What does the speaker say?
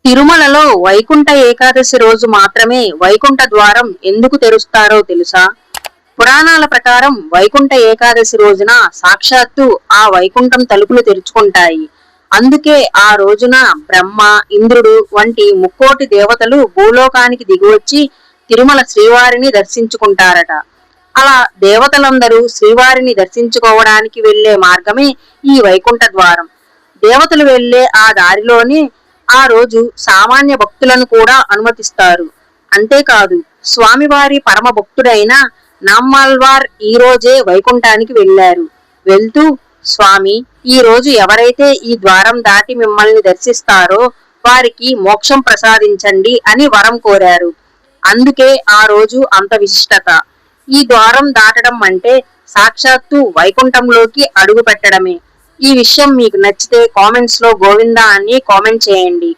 తిరుమలలో వైకుంఠ ఏకాదశి రోజు మాత్రమే వైకుంఠ ద్వారం ఎందుకు తెరుస్తారో తెలుసా? పురాణాల ప్రకారం వైకుంఠ ఏకాదశి రోజున సాక్షాత్తు ఆ వైకుంఠం తలుపులు తెరుచుకుంటాయి. అందుకే ఆ రోజున బ్రహ్మ, ఇంద్రుడు వంటి ముక్కోటి దేవతలు భూలోకానికి దిగివచ్చి తిరుమల శ్రీవారిని దర్శించుకుంటారట. అలా దేవతలందరూ శ్రీవారిని దర్శించుకోవడానికి వెళ్లే మార్గమే ఈ వైకుంఠ ద్వారం. దేవతలు వెళ్లే ఆ దారిలోనే ఆ రోజు సామాన్య భక్తులను కూడా అనుమతిస్తారు. అంతేకాదు, స్వామివారి పరమ భక్తుడైన నామ్మాళ్వార్ ఈ రోజే వైకుంఠానికి వెళ్లారు. వెళ్తూ, స్వామి, ఈ రోజు ఎవరైతే ఈ ద్వారం దాటి మిమ్మల్ని దర్శిస్తారో వారికి మోక్షం ప్రసాదించండి అని వరం కోరారు. అందుకే ఆ రోజు అంత విశిష్టత. ఈ ద్వారం దాటడం అంటే సాక్షాత్తు వైకుంఠంలోకి అడుగు పెట్టడమే. ఈ విషయం మీకు నచ్చితే కామెంట్స్ లో గోవిందా అని కామెంట్ చేయండి.